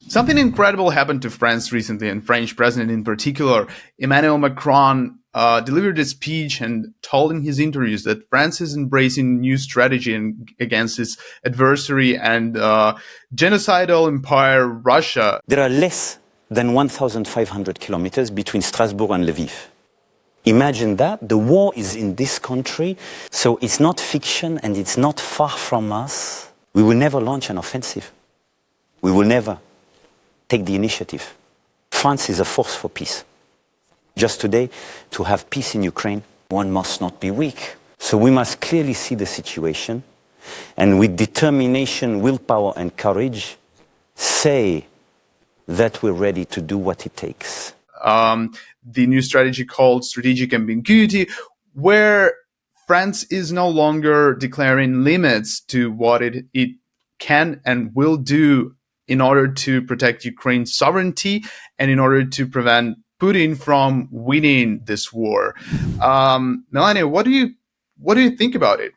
Something incredible happened to France recently, and French president in particular. Emmanuel Macron delivered a speech and told in his interviews that France is embracing new strategy against its adversary and genocidal empire Russia. There are less than 1,500 kilometers between Strasbourg and Lviv. Imagine that. The war is in this country, so it's not fiction and it's not far from us. We will never launch an offensive. We will never take the initiative. France is a force for peace. Just today, to have peace in Ukraine, one must not be weak. So we must clearly see the situation and with determination, willpower and courage, say that we're ready to do what it takes. The new strategy called strategic ambiguity, where France is no longer declaring limits to what it can and will do in order to protect Ukraine's sovereignty and in order to prevent Putin from winning this war. Melania, what do you think about it?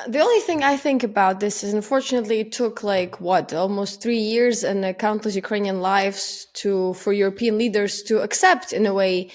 The only thing I think about this is, unfortunately, it took almost 3 years and countless Ukrainian lives for European leaders to accept, in a way,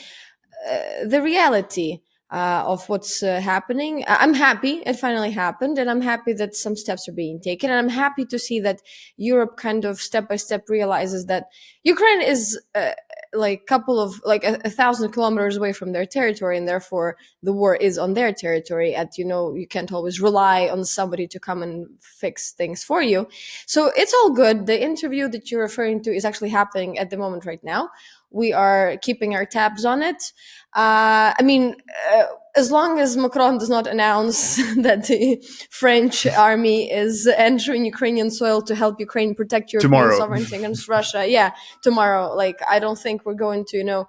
the reality of what's happening. I'm happy it finally happened, and I'm happy that some steps are being taken, and I'm happy to see that Europe kind of step by step realizes that Ukraine is a 1,000 kilometers away from their territory, and therefore the war is on their territory. And you can't always rely on somebody to come and fix things for you. So it's all good. The interview that you're referring to is actually happening at the moment right now. We are keeping our tabs on it. As long as Macron does not announce that the French army is entering Ukrainian soil to help Ukraine protect European sovereignty against Russia, tomorrow, I don't think we're going to,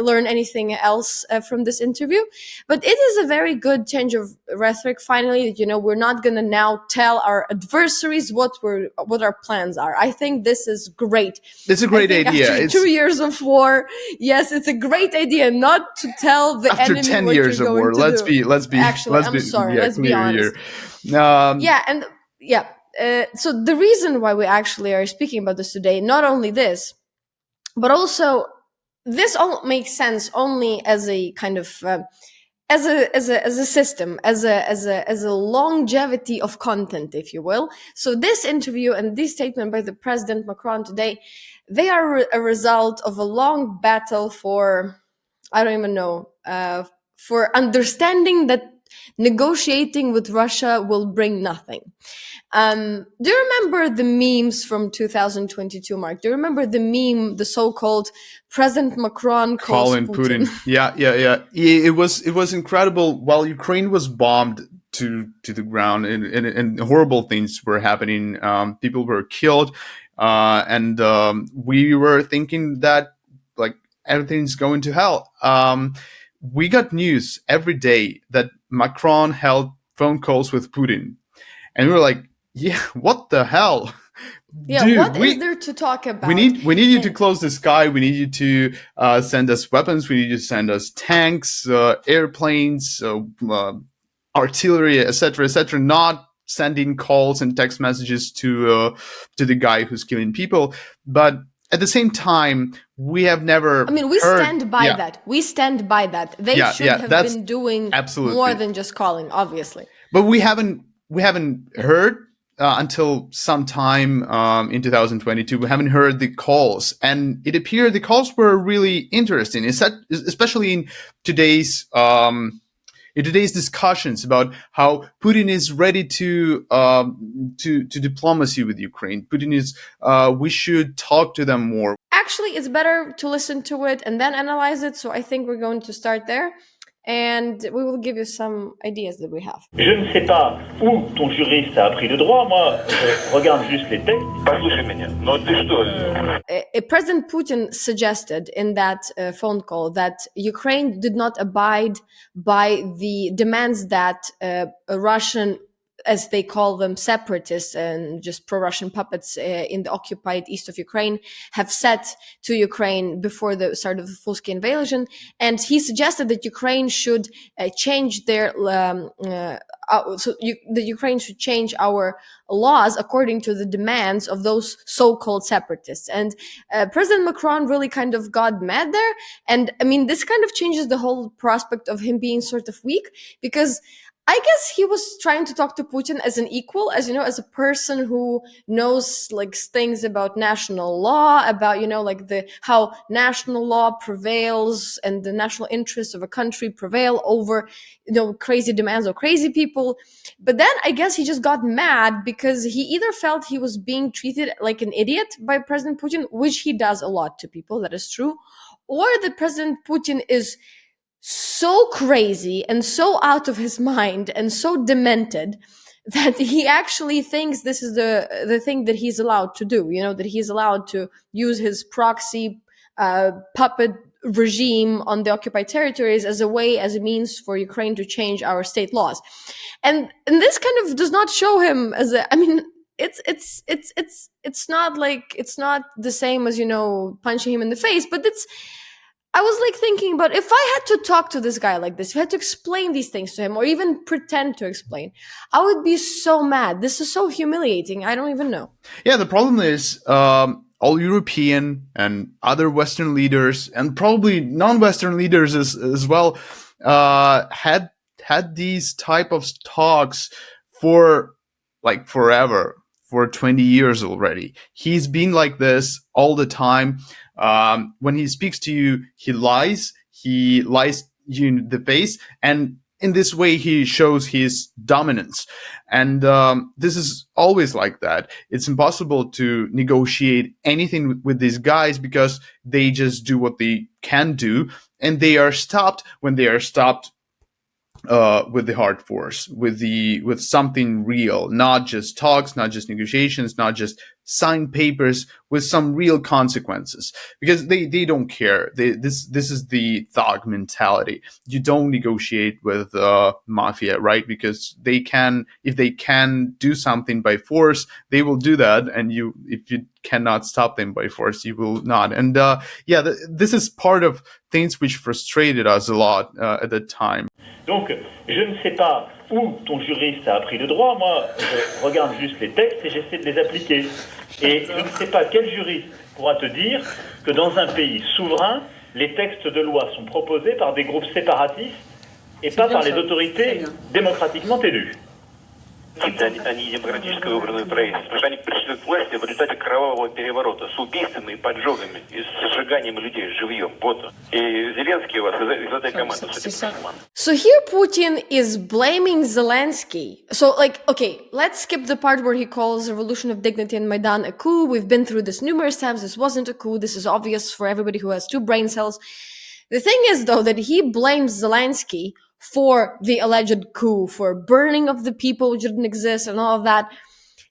learn anything else from this interview. But it is a very good change of rhetoric. Finally, we're not going to now tell our adversaries what our plans are. I think this is great. It's a great idea. After 2 years of war, yes, it's a great idea not to tell the after enemy 10 what years you're of going war. to Let's do. be Actually, I'm sorry. Let's be honest. So the reason why we actually are speaking about this today, not only this, but also this all makes sense only as a kind of as a system, as a longevity of content, if you will. So this interview and this statement by the President Macron today, they are a result of a long battle for, I don't even know, for understanding that negotiating with Russia will bring nothing. Do you remember the memes from 2022, Mark? Do you remember the meme, the so-called President Macron calling Putin? Yeah. It was incredible. While Ukraine was bombed to the ground and horrible things were happening, people were killed, and we were thinking that everything's going to hell. We got news every day that Macron held phone calls with Putin, and we were like, yeah, what the hell? Yeah, dude, what is there to talk about? We need you to close the sky. We need you to send us weapons. We need you to send us tanks, airplanes, artillery, etc., etc. Not sending calls and text messages to the guy who's killing people. But at the same time, we have never. We stand by that. We stand by that. They should have been doing more than just calling, obviously. But we haven't heard. Until sometime in 2022, we haven't heard the calls, and it appeared the calls were really interesting. Especially in today's discussions about how Putin is ready to diplomacy with Ukraine. Putin is we should talk to them more. Actually, it's better to listen to it and then analyze it. So I think we're going to start there. And we will give you some ideas that we have. Je ne sais pas où ton juriste a appris le droit. Moi, je regarde juste les textes. Послушай меня. Но ты что? President Putin suggested in that phone call that Ukraine did not abide by the demands that Russian as they call them, separatists and just pro-Russian puppets in the occupied east of Ukraine, have said to Ukraine before the start of the full-scale invasion. And he suggested that Ukraine should change their the Ukraine should change our laws according to the demands of those so-called separatists. And President Macron really kind of got mad there. And I mean, this kind of changes the whole prospect of him being sort of weak, because I guess he was trying to talk to Putin as an equal, as, you know, as a person who knows like things about national law, about, you know, like how national law prevails and the national interests of a country prevail over, you know, crazy demands of crazy people. But then I guess he just got mad because he either felt he was being treated like an idiot by President Putin, which he does a lot to people, that is true, or that President Putin is so crazy and so out of his mind and so demented that he actually thinks this is the thing that he's allowed to do, you know, that he's allowed to use his proxy puppet regime on the occupied territories as a means for Ukraine to change our state laws. And this kind of does not show him as I mean, it's not like, it's not the same as, you know, punching him in the face, but I was like thinking about, if I had to talk to this guy like this, if I had to explain these things to him or even pretend to explain, I would be so mad. This is so humiliating. I don't even know. Yeah, the problem is all European and other Western leaders, and probably non-Western leaders as well, had these type of talks for like forever, for 20 years already. He's been like this all the time. When he speaks to you, he lies you in the face, and in this way he shows his dominance. And this is always like that. It's impossible to negotiate anything with these guys because they just do what they can do, and they are stopped when they are stopped with the hard force, with something real, not just talks, not just negotiations, not just signed papers, with some real consequences, because they don't care. This is the thug mentality. You don't negotiate with mafia, right? Because if they can do something by force, they will do that, and if you cannot stop them by force, you will not. And this is part of things which frustrated us a lot at the time. Donc, je ne sais pas où ton juriste a appris le droit. Moi, je regarde juste les textes et j'essaie de les appliquer. Et je ne sais pas quel juriste pourra te dire que dans un pays souverain, les textes de loi sont proposés par des groupes séparatistes et pas par les autorités démocratiquement élues. Они демократически выбранное правительство. Они пришли к власти в результате кровавого переворота с убийствами и поджогами, и с сжиганием людей живьем. Вот. И Зеленский у вас из этой команды. So here Putin is blaming Zelensky. So like, okay, let's skip the part where he calls Revolution of Dignity and Maidan a coup. We've been through this numerous times. This wasn't a coup. This is obvious for everybody who has 2 brain cells. The thing is, though, that he blames Zelensky for the alleged coup, for burning of the people which didn't exist and all of that.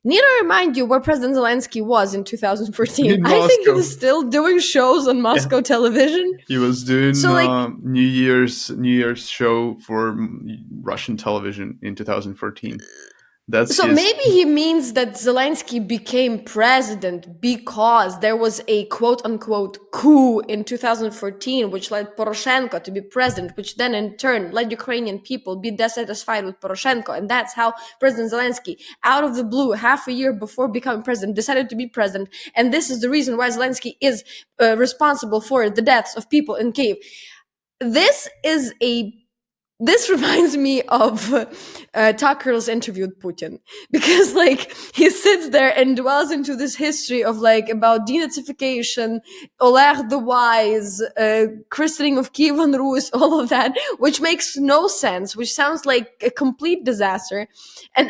Need to remind you where President Zelensky was in 2014. I think he was still doing shows on Moscow television. He was doing New Year's show for Russian television in 2014. Maybe he means that Zelensky became president because there was a quote-unquote coup in 2014, which led Poroshenko to be president, which then in turn led Ukrainian people be dissatisfied with Poroshenko. And that's how President Zelensky, out of the blue, half a year before becoming president, decided to be president. And this is the reason why Zelensky is responsible for the deaths of people in Kyiv. This reminds me of Tucker's interview with Putin, because like he sits there and dwells into this history of like about denazification, Oleg the Wise, christening of Kiev and Rus, all of that, which makes no sense, which sounds like a complete disaster. And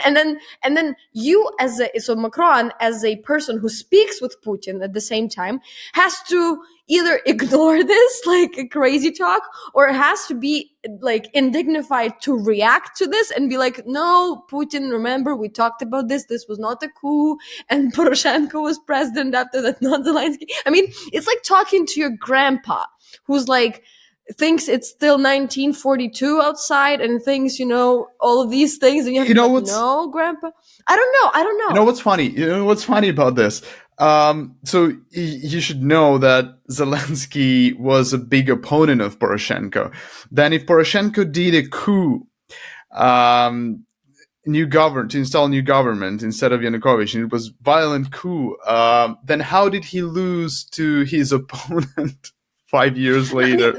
then you so Macron, as a person who speaks with Putin at the same time, has to either ignore this like a crazy talk, or it has to be like indignified to react to this and be like, no, Putin, remember we talked about this was not a coup, and Poroshenko was president after that, not Zelensky. I mean, it's like talking to your grandpa who's like thinks it's still 1942 outside and thinks, all of these things. And you have to be like, no, Grandpa. I don't know. You know what's funny? You know what's funny about this? So you should know that Zelensky was a big opponent of Poroshenko. Then if Poroshenko did a coup, to install new government instead of Yanukovych, and it was violent coup, then how did he lose to his opponent 5 years later?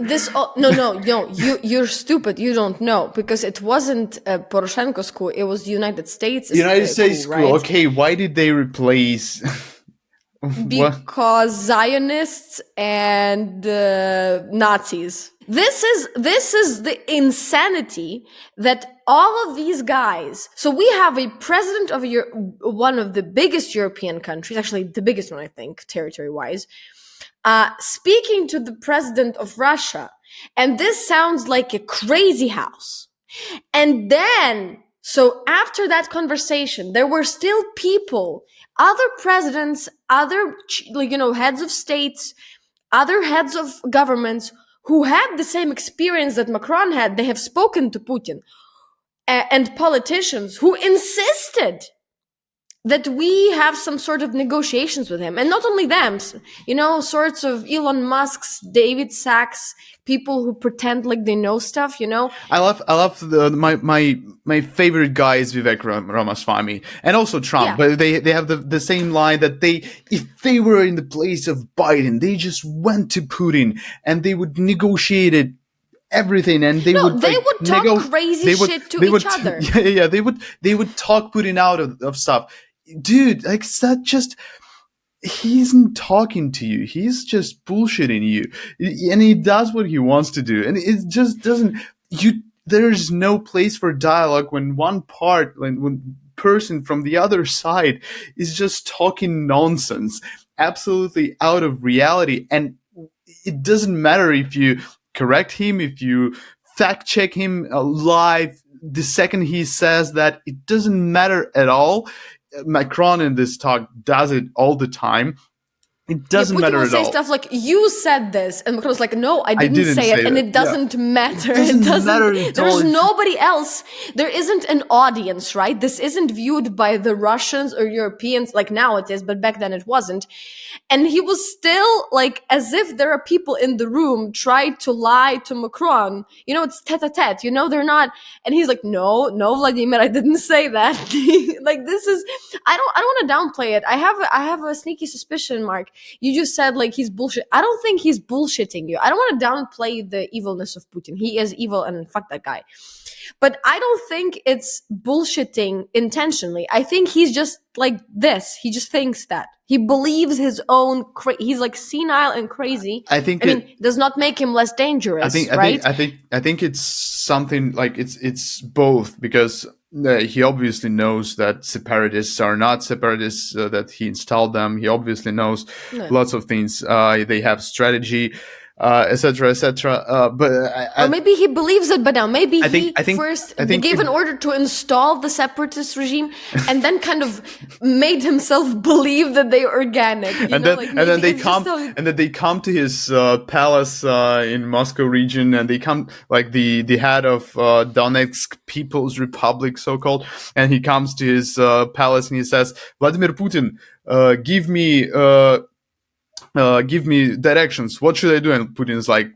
You're stupid. You don't know, because it wasn't Poroshenko's coup. It was the United States. United States coup. Right? Okay, why did they replace? Because Zionists and Nazis. This is the insanity that all of these guys. So we have a president of one of the biggest European countries, actually the biggest one, I think, territory-wise, speaking to the president of Russia, and this sounds like a crazy house. And then, so after that conversation, there were still people, other presidents, other heads of states, other heads of governments who had the same experience that Macron had. They have spoken to Putin, and politicians who insisted that we have some sort of negotiations with him. And not only them, sorts of Elon Musk's, David Sachs, people who pretend like they know stuff, I love my favorite guy is Vivek Ramaswamy, and also Trump. Yeah. But they have the same line that if they were in the place of Biden, they just went to Putin and they would negotiate it. Everything, and they would talk crazy shit to each other. Yeah, they would talk Putin out of stuff. Dude, like, that just, he isn't talking to you. He's just bullshitting you. And he does what he wants to do. And it just doesn't, there's no place for dialogue when one part, when person from the other side is just talking nonsense, absolutely out of reality. And it doesn't matter if you correct him, if you fact check him live, the second he says that, it doesn't matter at all. Macron in this talk does it all the time. It doesn't Putin matter will at say all. stuff like, you said this, and Macron's like, no, I didn't say it, and it doesn't matter. It doesn't matter at all. There's nobody else. There isn't an audience, right? This isn't viewed by the Russians or Europeans, like now it is, but back then it wasn't. And he was still like, as if there are people in the room tried to lie to Macron. It's tete-a-tete, they're not. And he's like, no, Vladimir, I didn't say that. Like, this is, I don't want to downplay it. I have a sneaky suspicion, Mark. You just said like he's bullshit. I don't think he's bullshitting you. I don't want to downplay the evilness of Putin. He is evil, and fuck that guy. But I don't think it's bullshitting intentionally. I think he's just like this. He just thinks that. He believes his own he's like senile and crazy. I mean, does not make him less dangerous, right? I think it's something like it's both, because he obviously knows that separatists are not separatists, that he installed them. He obviously knows lots of things. They have strategy, etc., etc. Or maybe he believes it, but now maybe he gave an order to install the separatist regime, and then kind of made himself believe that they are organic. And then they come to his palace in Moscow region, and they come like the head of Donetsk People's Republic, so called, and he comes to his palace and he says, Vladimir Putin, give me directions. What should I do? And Putin's like,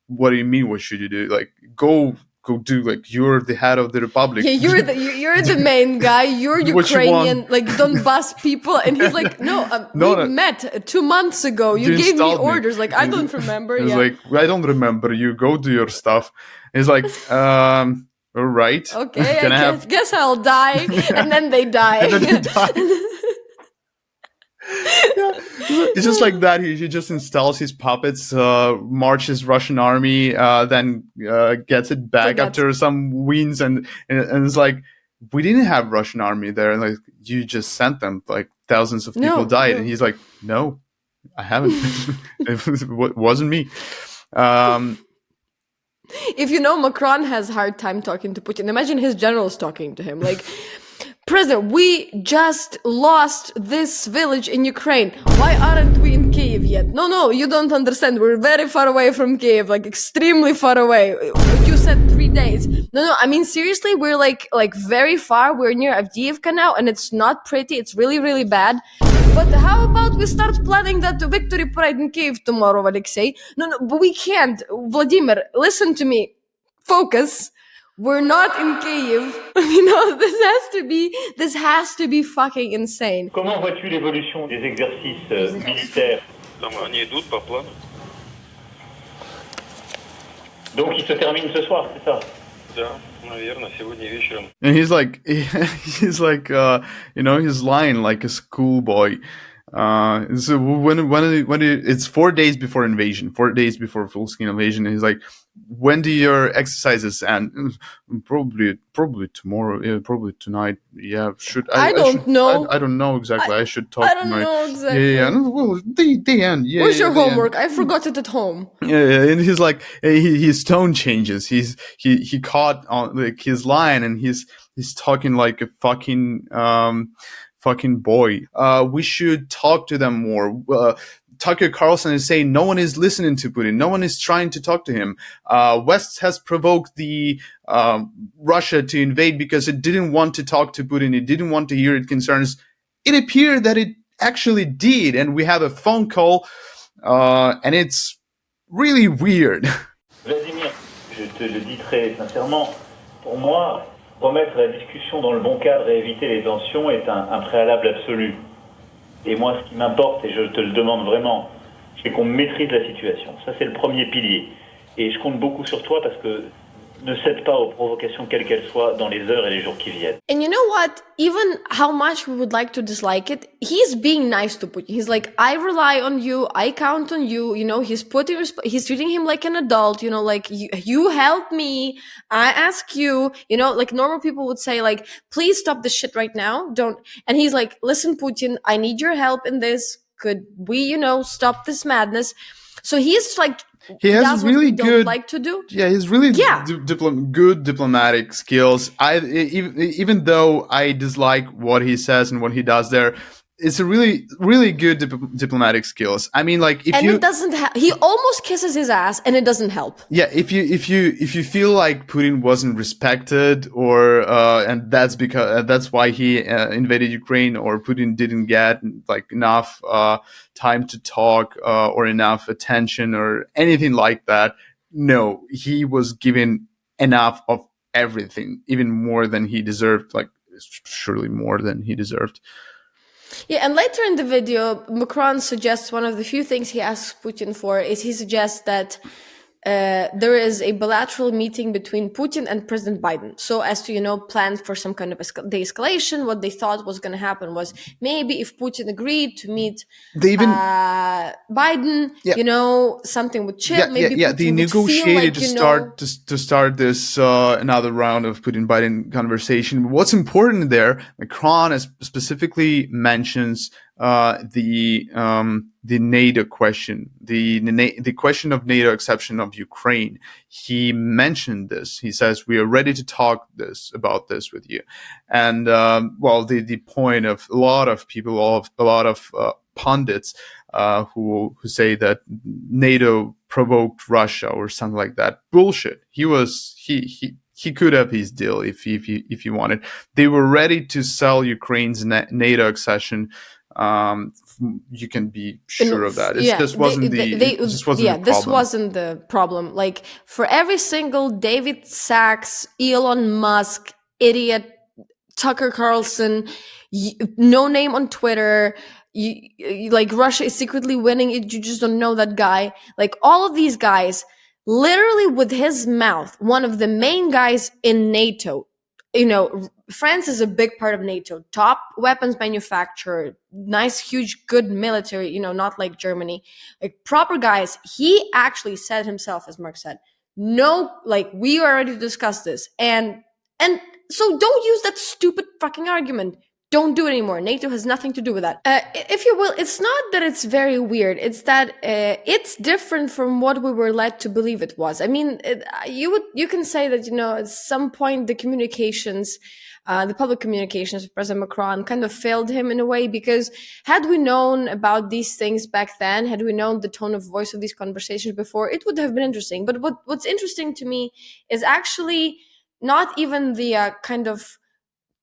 what do you mean? What should you do? Like, go do, like, you're the head of the republic. Yeah, you're the main guy. You're Ukrainian, like Donbass people. And he's like, we met 2 months ago. You gave me orders. Like, I don't remember. He's like, I don't remember. You go do your stuff. He's like, all right. Okay, I guess I'll die. And then they die. Yeah. It's just like that. He just installs his puppets, marches Russian army, then gets it back after some wins, and it's like, we didn't have Russian army there, and like, you just sent them, like thousands of people died, and he's like, no, I haven't. It wasn't me. If Macron has a hard time talking to Putin, imagine his generals talking to him. Like, President, we just lost this village in Ukraine. Why aren't we in Kiev yet? No, you don't understand. We're very far away from Kiev, like extremely far away. You said 3 days. No, I mean seriously, we're like very far. We're near Avdiivka now, and it's not pretty. It's really, really bad. But how about we start planning that victory parade in Kiev tomorrow, Alexei? No, but we can't. Vladimir, listen to me. Focus. We're not in Kiev. This has to be fucking insane. Comment vois-tu l'évolution des exercices militaires? Они идут по плану. Donc ils se terminent ce soir, c'est ça? Да, наверное, сегодня вечером. And he's like, he's lying like a schoolboy. So when it's 4 days before invasion, 4 days before full-scale invasion, and he's like, when do your exercises end? Probably tomorrow. Yeah, probably tonight. Yeah, I don't know. I don't know exactly. I should talk. I don't know exactly. Yeah. Well, they end. Yeah. Where's your homework? End. I forgot it at home. Yeah, and he's like, his tone changes. He caught on like his line, and he's talking like a fucking boy. We should talk to them more. Tucker Carlson is saying no one is listening to Putin. No one is trying to talk to him. West has provoked the Russia to invade because it didn't want to talk to Putin. It didn't want to hear its concerns. It appeared that it actually did, and we have a phone call, and it's really weird. Vladimir, je te le dis très sincèrement, pour moi, remettre la discussion dans le bon cadre et éviter les tensions est un préalable absolu. Et moi, ce qui m'importe, et je te le demande vraiment, c'est qu'on maîtrise la situation. Ça, c'est le premier pilier. Et je compte beaucoup sur toi parce que ne cède pas aux provocations, quelles qu'elles soient, dans les heures et les jours qui viennent. And you know what? Even how much we would like to dislike it, he's being nice to Putin. He's like, I rely on you, I count on you. You know, he's treating him like an adult. You know, like you help me, I ask you. You know, like normal people would say, like, please stop this shit right now. Don't. And he's like, listen, Putin, I need your help in this. Could we, stop this madness? So he's like. He has really good, like to do. Yeah, he's really good diplomatic skills. Even though I dislike what he says and what he does there, it's a really, really good diplomatic skills. I mean, like it doesn't. He almost kisses his ass, and it doesn't help. Yeah, if you feel like Putin wasn't respected, or and that's why he invaded Ukraine, or Putin didn't get like enough time to talk or enough attention or anything like that. No, he was given enough of everything, even more than he deserved. Like surely more than he deserved. Yeah, and later in the video, Macron suggests one of the few things he asks Putin for is he suggests that there is a bilateral meeting between Putin and President Biden. So as to, plan for some kind of de-escalation. What they thought was going to happen was maybe if Putin agreed to meet Biden, something would chill. They negotiated to start this another round of Putin-Biden conversation. What's important there, Macron specifically mentions the NATO question, the question of NATO exception of Ukraine. He mentioned this. He says we are ready to talk about this with you. And the point of a lot of people, a lot of pundits who say that NATO provoked Russia or something like that. Bullshit. He could have his deal if he wanted. They were ready to sell Ukraine's NATO accession. You can be sure of that. This wasn't the problem. Like for every single David Sachs, Elon Musk, idiot, Tucker Carlson, no name on Twitter, like Russia is secretly winning it, you just don't know that guy. Like all of these guys, literally with his mouth, one of the main guys in NATO, France is a big part of NATO, top weapons manufacturer, nice, huge, good military, not like Germany, like proper guys. He actually said himself, as Mark said, no, like we already discussed this. And so don't use that stupid fucking argument. Don't do it anymore. NATO has nothing to do with that. If you will, it's not that it's very weird. It's that it's different from what we were led to believe it was. I mean, you can say that, at some point the communications the public communications of President Macron kind of failed him in a way, because had we known about these things back then, had we known the tone of voice of these conversations before, it would have been interesting. But what's interesting to me is actually not even the kind of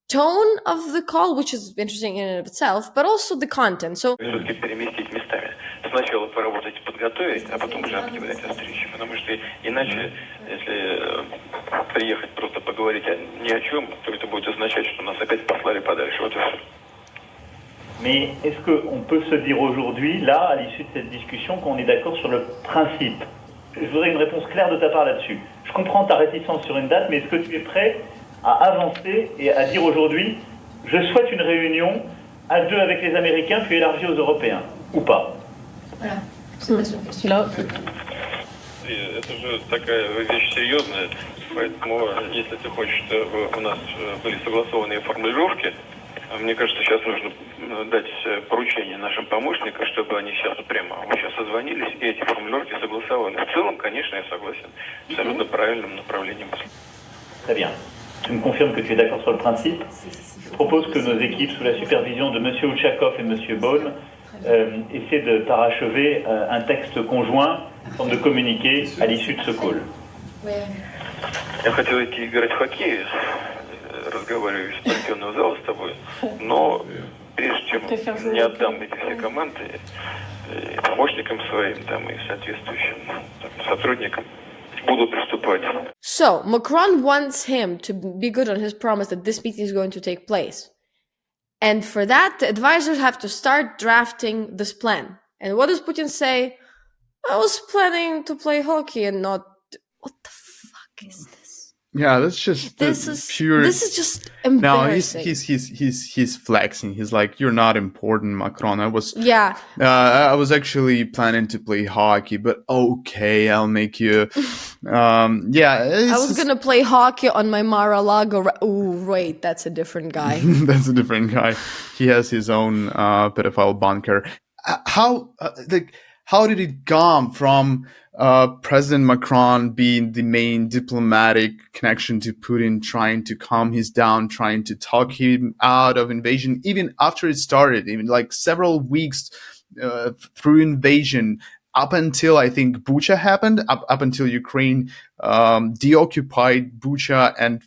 tone of the call, which is interesting in and of itself, but also the content. So Все-таки переместить местами. Сначала поработать, подготовить, а потом уже объявлять о встрече. Потому что иначе, если приехать просто поговорить ни о чем, то это будет означать, что нас опять послали подальше. Вот и все. Mais est-ce qu'on peut se dire aujourd'hui, là, à l'issue de cette discussion, qu'on est d'accord sur le principe? Je voudrais une réponse claire de ta part là-dessus. Je comprends ta réticence sur une date, mais est-ce que tu es prêt à avancer et à dire aujourd'hui, je souhaite une réunion à deux avec les Américains, puis élargie aux Européens, ou pas? voilà, c'est la question. И это же такая вещь серьезная, поэтому если ты хочешь, чтобы у нас были согласованные формулировки, мне кажется, сейчас нужно дать поручение нашим помощникам, чтобы они сейчас прямо сейчас созвонились и эти формулировки согласовали. В целом, конечно, я согласен. Абсолютно правильным направлением. Très bien. Tu me confirmes que tu es d'accord sur le principe. Je propose que nos équipes, sous la supervision de M. Ouchakov et M. Beaune, essaient de parachever un texte conjoint, en forme de communiqué, à l'issue de ce call. Я хотел идти играть в хоккей, разговариваю с полетенного зала с тобой, но прежде чем не отдам эти все команды и помощникам своим там, и соответствующим сотрудникам, буду приступать. So Macron wants him to be good on his promise that this meeting is going to take place. And for that, the advisors have to start drafting this plan. And what does Putin say? I was planning to play hockey and not... What the fuck is this? Yeah, that's just pure. This is just No, embarrassing. he's flexing. He's like, you're not important, Macron. I was actually planning to play hockey, but okay, I'll make you. I was gonna play hockey on my Mar-a-Lago. Oh, wait, that's a different guy. That's a different guy. He has his own pedophile bunker. How did it come from President Macron being the main diplomatic connection to Putin, trying to calm his down, trying to talk him out of invasion, even after it started, even like several weeks through invasion, up until I think Bucha happened, up until Ukraine deoccupied Bucha and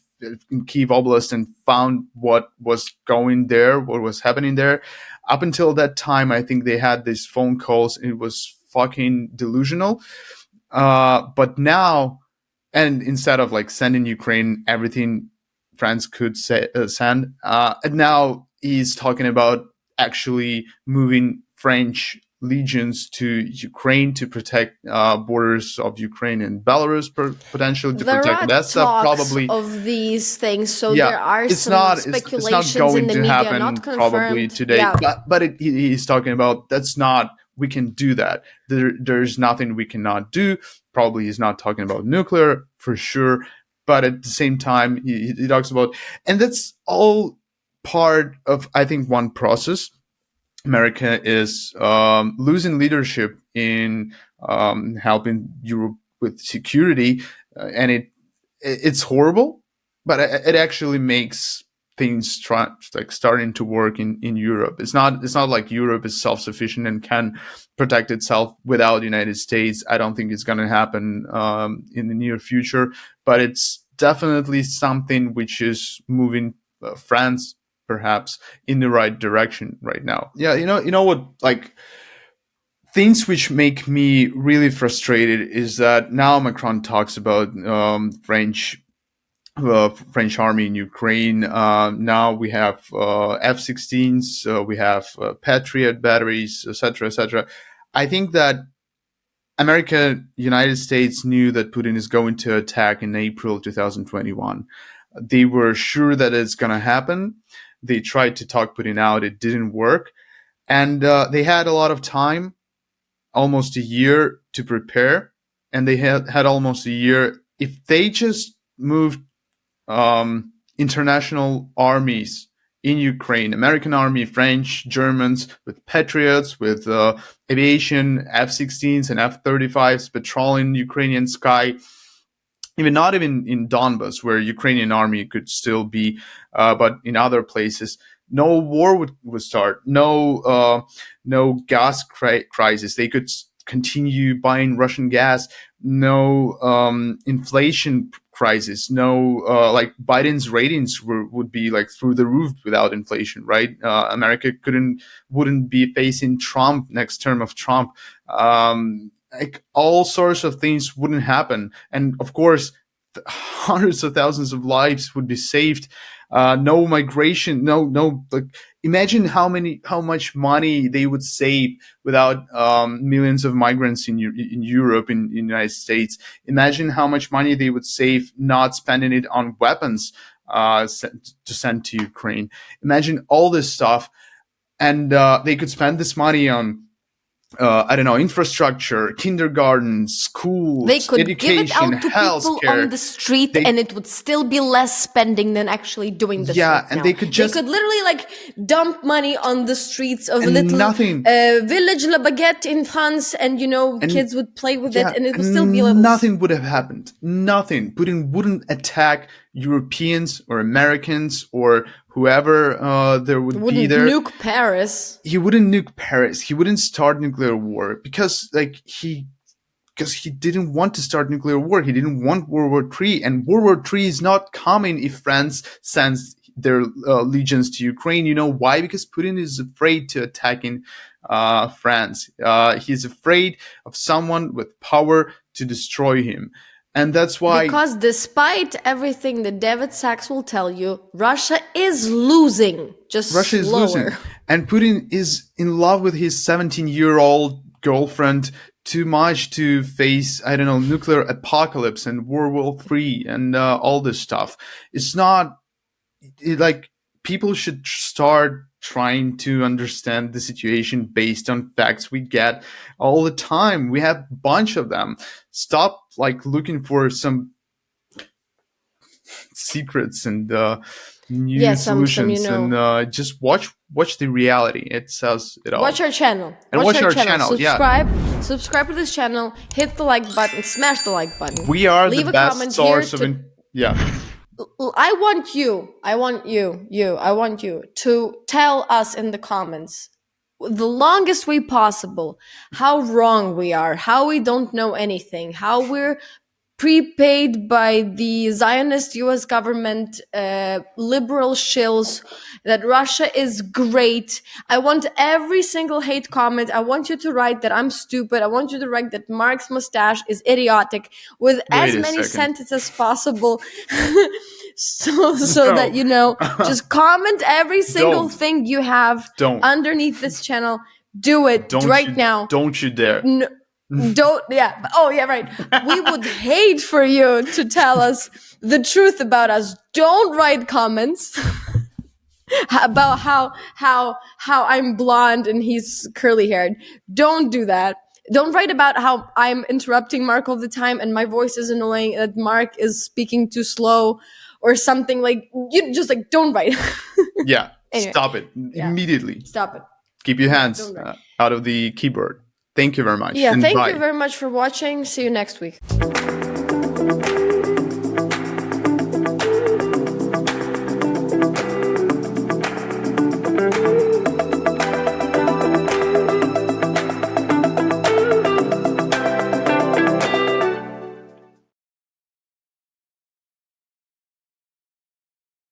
in Kyiv Oblast and found what was going there, what was happening there. Up until that time, I think they had these phone calls. It was fucking delusional. But now, and instead of like sending Ukraine everything France could send, now he's talking about actually moving French legions to Ukraine to protect borders of Ukraine and Belarus potentially to there protect. Are That's talks probably of these things. So yeah, there are it's some not, speculations it's not going in the to media, happen not confirmed. probably today. Yeah. But he's talking about that's not. We can do that. There's nothing we cannot do. Probably he's not talking about nuclear for sure. But at the same time, he talks about, and that's all part of, I think, one process. America is losing leadership in helping Europe with security, and it's horrible. But it actually makes things starting to work in Europe. It's not like Europe is self-sufficient and can protect itself without the United States. I don't think it's going to happen in the near future, but it's definitely something which is moving France perhaps in the right direction right now. Yeah, you know what, like things which make me really frustrated is that now Macron talks about French army in Ukraine. Now we have F-16s, we have Patriot batteries, etc., etc. I think that America, United States knew that Putin is going to attack in April 2021. They were sure that it's going to happen. They tried to talk Putin out. It didn't work. And they had a lot of time, almost a year to prepare. And they had almost a year. If they just moved international armies in Ukraine, American army, French, Germans, with Patriots, with aviation, F-16s and F-35s patrolling Ukrainian sky, even not even in Donbas, where Ukrainian army could still be, but in other places, no war would start. No gas crisis. They could continue buying Russian gas. No inflation crisis. No like Biden's ratings would be like through the roof without inflation, right? America wouldn't be facing Trump next term of Trump. Like all sorts of things wouldn't happen, and of course hundreds of thousands of lives would be saved. No migration, no like imagine how much money they would save without millions of migrants in Europe, in the United States. Imagine how much money they would save not spending it on weapons to send to Ukraine. Imagine all this stuff, and they could spend this money on I don't know, infrastructure, kindergarten, schools, They could education, give it out to people on the street, and it would still be less spending than actually doing this. Yeah, right and now. they could literally like dump money on the streets of and little nothing. Village La Baguette in France, and kids would play with it, and it would still be nothing would have happened. Nothing. Putin wouldn't attack Europeans or Americans or whoever there would be there. Nuke Paris. He wouldn't nuke Paris. He wouldn't start nuclear war because he didn't want to start nuclear war. He didn't want World War III, and World War III is not coming if France sends their legions to Ukraine. You know why? Because Putin is afraid to attacking France. He's afraid of someone with power to destroy him. And that's why... Because despite everything that David Sachs will tell you, Russia is losing. Russia is losing. And Putin is in love with his 17-year-old girlfriend too much to face, I don't know, nuclear apocalypse and World War III and all this stuff. It's not... like, people should start trying to understand the situation based on facts we get all the time. We have a bunch of them. Stop like looking for some secrets and new solutions, and just watch the reality. It says it all. Watch our channel. And watch our channel. Subscribe to this channel. Hit the like button. Smash the like button. We are the best source of I want you to tell us in the comments the longest way possible how wrong we are, how we don't know anything, how we're prepaid by the Zionist US government, liberal shills, that Russia is great. I want every single hate comment. I want you to write that I'm stupid. I want you to write that Mark's mustache is idiotic with as many sentences as possible. so that just comment every single thing you have underneath this channel. Do it now. Don't you dare. Right. We would hate for you to tell us the truth about us. Don't write comments about how I'm blonde and he's curly haired. Don't do that. Don't write about how I'm interrupting Mark all the time and my voice is annoying, that Mark is speaking too slow or something. Like, you just don't write. Anyway, stop it immediately. Stop it. Keep your hands out of the keyboard. Thank you very much. Thank you very much for watching. See you next week.